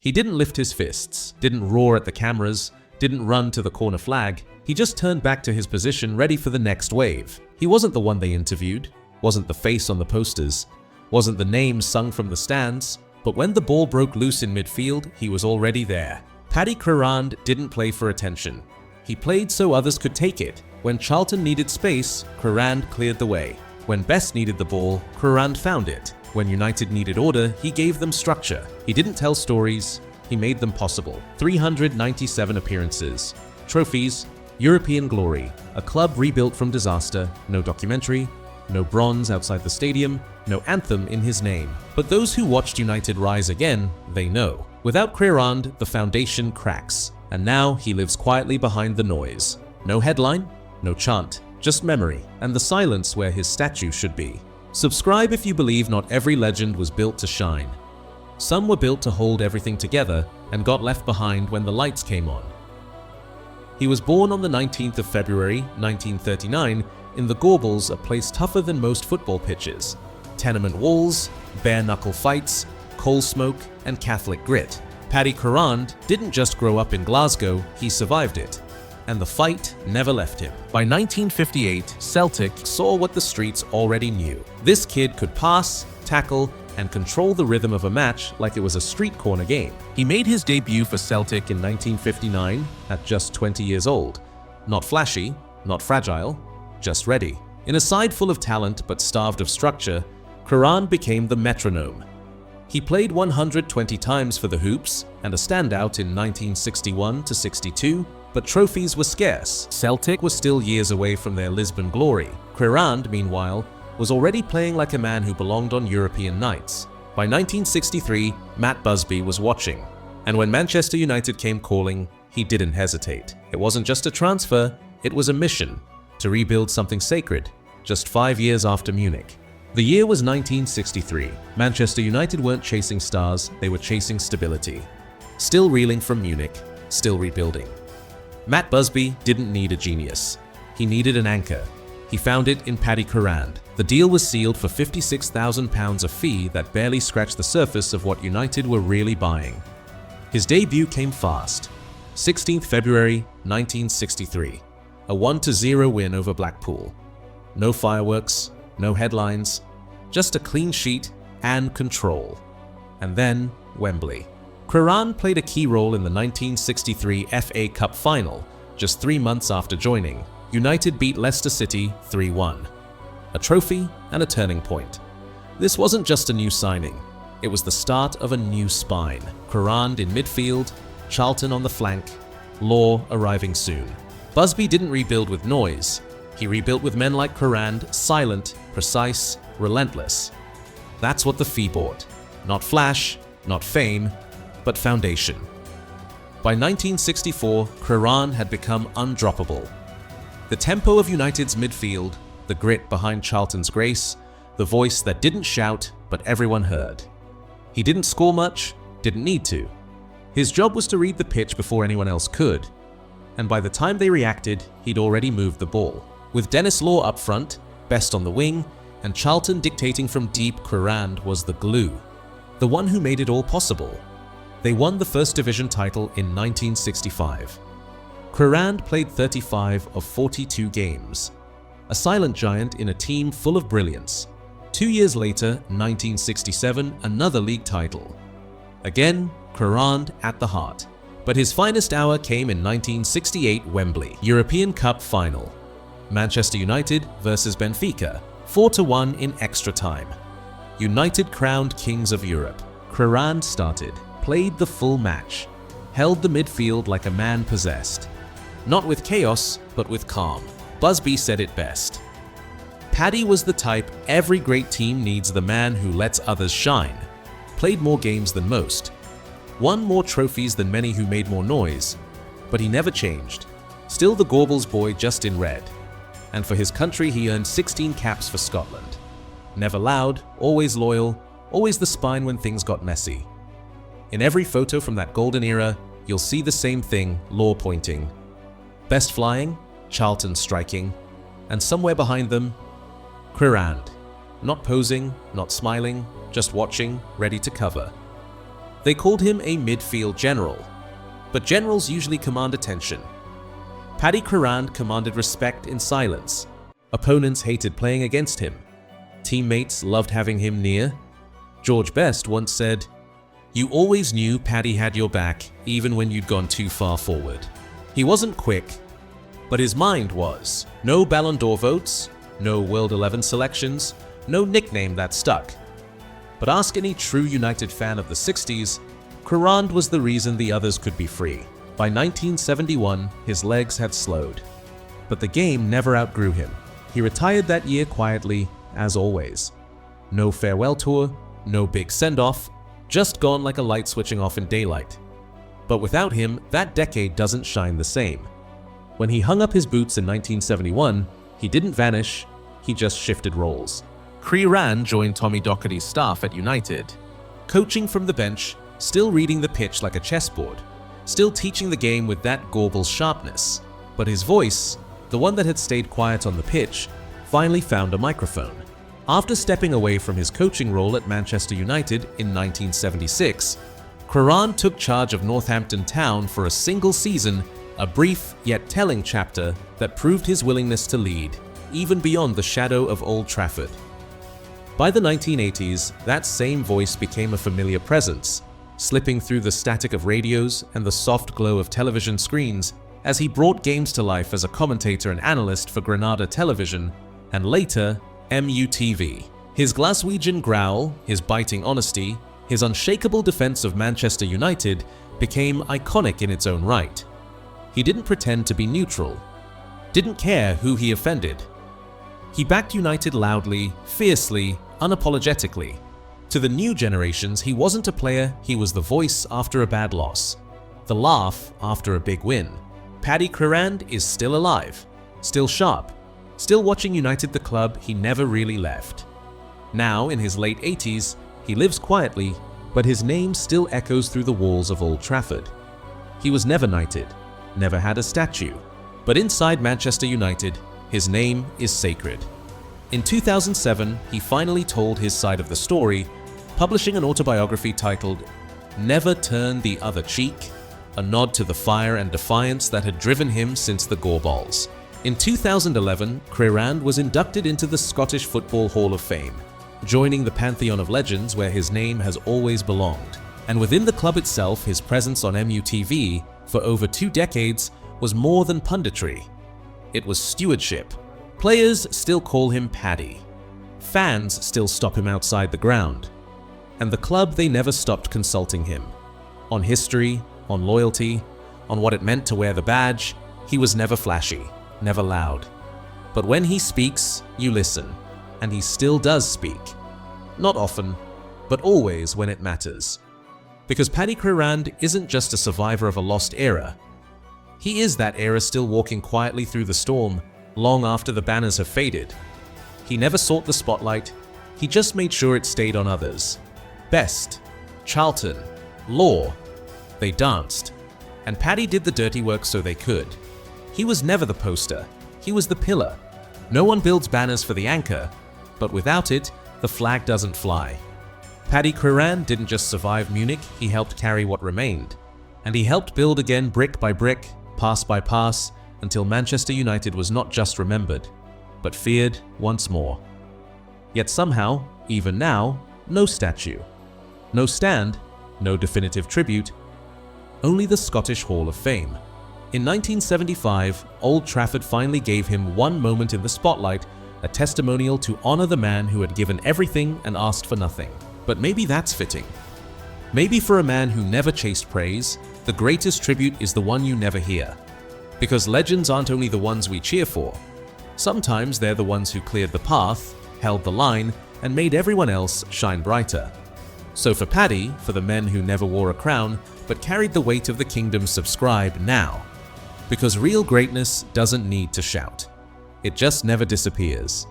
He didn't lift his fists, didn't roar at the cameras, didn't run to the corner flag. He just turned back to his position ready for the next wave. He wasn't the one they interviewed, wasn't the face on the posters, wasn't the name sung from the stands, but when the ball broke loose in midfield, he was already there. Paddy Crerand didn't play for attention. He played so others could take it. When Charlton needed space, Crerand cleared the way. When Best needed the ball, Crerand found it. When United needed order, he gave them structure. He didn't tell stories, he made them possible. 397 appearances. Trophies, European glory, a club rebuilt from disaster, no documentary, no bronze outside the stadium, no anthem in his name. But those who watched United rise again, they know. Without Crerand, the foundation cracks, and now he lives quietly behind the noise. No headline, no chant, just memory, and the silence where his statue should be. Subscribe if you believe not every legend was built to shine. Some were built to hold everything together and got left behind when the lights came on. He was born on the 19th of February, 1939, in the Gorbals, a place tougher than most football pitches. Tenement walls, bare-knuckle fights, coal smoke, and Catholic grit. Paddy Crerand didn't just grow up in Glasgow, he survived it. And the fight never left him. By 1958, Celtic saw what the streets already knew. This kid could pass, tackle, and control the rhythm of a match like it was a street corner game. He made his debut for Celtic in 1959 at just 20 years old. Not flashy, not fragile, just ready. In a side full of talent but starved of structure, Crerand became the metronome. He played 120 times for the Hoops and a standout in 1961-62, but trophies were scarce. Celtic was still years away from their Lisbon glory. Crerand, meanwhile, was already playing like a man who belonged on European nights. By 1963, Matt Busby was watching, and when Manchester United came calling, he didn't hesitate. It wasn't just a transfer, it was a mission to rebuild something sacred, just 5 years after Munich. The year was 1963. Manchester United weren't chasing stars, they were chasing stability. Still reeling from Munich, still rebuilding. Matt Busby didn't need a genius. He needed an anchor. He found it in Paddy Crerand. The deal was sealed for £56,000, a fee that barely scratched the surface of what United were really buying. His debut came fast. 16th February 1963. A 1-0 win over Blackpool. No fireworks, no headlines, just a clean sheet and control. And then Wembley. Crerand played a key role in the 1963 FA Cup final, just 3 months after joining. United beat Leicester City 3-1. A trophy and a turning point. This wasn't just a new signing, it was the start of a new spine. Crerand in midfield, Charlton on the flank, Law arriving soon. Busby didn't rebuild with noise, he rebuilt with men like Crerand, silent, precise, relentless. That's what the fee bought. Not flash, not fame, but foundation. By 1964, Crerand had become undroppable. The tempo of United's midfield, the grit behind Charlton's grace, the voice that didn't shout but everyone heard. He didn't score much, didn't need to. His job was to read the pitch before anyone else could, and by the time they reacted, he'd already moved the ball. With Dennis Law up front, Best on the wing, and Charlton dictating from deep, Crerand was the glue, the one who made it all possible. They won the First Division title in 1965. Crerand played 35 of 42 games, a silent giant in a team full of brilliance. 2 years later, 1967, another league title. Again, Crerand at the heart. But his finest hour came in 1968 Wembley, European Cup final. Manchester United versus Benfica, 4-1 in extra time. United crowned kings of Europe. Crerand started, played the full match, held the midfield like a man possessed. Not with chaos, but with calm. Busby said it best. Paddy was the type every great team needs, the man who lets others shine. Played more games than most. Won more trophies than many who made more noise. But he never changed. Still the Gorbals boy just in red. And for his country he earned 16 caps for Scotland. Never loud, always loyal, always the spine when things got messy. In every photo from that golden era, you'll see the same thing, Law pointing. Best flying, Charlton striking, and somewhere behind them, Crerand. Not posing, not smiling, just watching, ready to cover. They called him a midfield general, but generals usually command attention. Paddy Crerand commanded respect in silence. Opponents hated playing against him. Teammates loved having him near. George Best once said, "You always knew Paddy had your back even when you'd gone too far forward." He wasn't quick, but his mind was. No Ballon d'Or votes, no World 11 selections, no nickname that stuck. But ask any true United fan of the 60s, Crerand was the reason the others could be free. By 1971, his legs had slowed. But the game never outgrew him. He retired that year quietly, as always. No farewell tour, no big send-off, just gone like a light switching off in daylight. But without him, that decade doesn't shine the same. When he hung up his boots in 1971, he didn't vanish, he just shifted roles. Crerand joined Tommy Docherty's staff at United, coaching from the bench, still reading the pitch like a chessboard, still teaching the game with that Gorbals sharpness. But his voice, the one that had stayed quiet on the pitch, finally found a microphone. After stepping away from his coaching role at Manchester United in 1976, Crerand took charge of Northampton Town for a single season, a brief yet telling chapter that proved his willingness to lead, even beyond the shadow of Old Trafford. By the 1980s, that same voice became a familiar presence, slipping through the static of radios and the soft glow of television screens as he brought games to life as a commentator and analyst for Granada Television and later MUTV. His Glaswegian growl, his biting honesty, his unshakable defense of Manchester United became iconic in its own right. He didn't pretend to be neutral, didn't care who he offended. He backed United loudly, fiercely, unapologetically. To the new generations, he wasn't a player, he was the voice after a bad loss, the laugh after a big win. Paddy Crerand is still alive, still sharp, still watching United, the club he never really left. Now, in his late 80s, he lives quietly, but his name still echoes through the walls of Old Trafford. He was never knighted, never had a statue, but inside Manchester United, his name is sacred. In 2007, he finally told his side of the story, publishing an autobiography titled "Never Turn the Other Cheek," a nod to the fire and defiance that had driven him since the Gorbals. In 2011, Crerand was inducted into the Scottish Football Hall of Fame, joining the pantheon of legends where his name has always belonged. And within the club itself, his presence on MUTV for over 2 decades was more than punditry. It was stewardship. Players still call him Paddy. Fans still stop him outside the ground. And the club, they never stopped consulting him. On history, on loyalty, on what it meant to wear the badge, he was never flashy, never loud. But when he speaks, you listen. And he still does speak. Not often, but always when it matters. Because Paddy Crerand isn't just a survivor of a lost era. He is that era still walking quietly through the storm, long after the banners have faded. He never sought the spotlight, he just made sure it stayed on others. Best, Charlton, Law, they danced. And Paddy did the dirty work so they could. He was never the poster, he was the pillar. No one builds banners for the anchor, but without it, the flag doesn't fly. Paddy Crerand didn't just survive Munich, he helped carry what remained. And he helped build again brick by brick, pass by pass, until Manchester United was not just remembered, but feared once more. Yet somehow, even now, no statue. No stand, no definitive tribute, only the Scottish Hall of Fame. In 1975, Old Trafford finally gave him one moment in the spotlight, a testimonial to honor the man who had given everything and asked for nothing. But maybe that's fitting. Maybe for a man who never chased praise, the greatest tribute is the one you never hear. Because legends aren't only the ones we cheer for. Sometimes they're the ones who cleared the path, held the line, and made everyone else shine brighter. So for Paddy, for the men who never wore a crown, but carried the weight of the kingdom, subscribe now. Because real greatness doesn't need to shout. It just never disappears.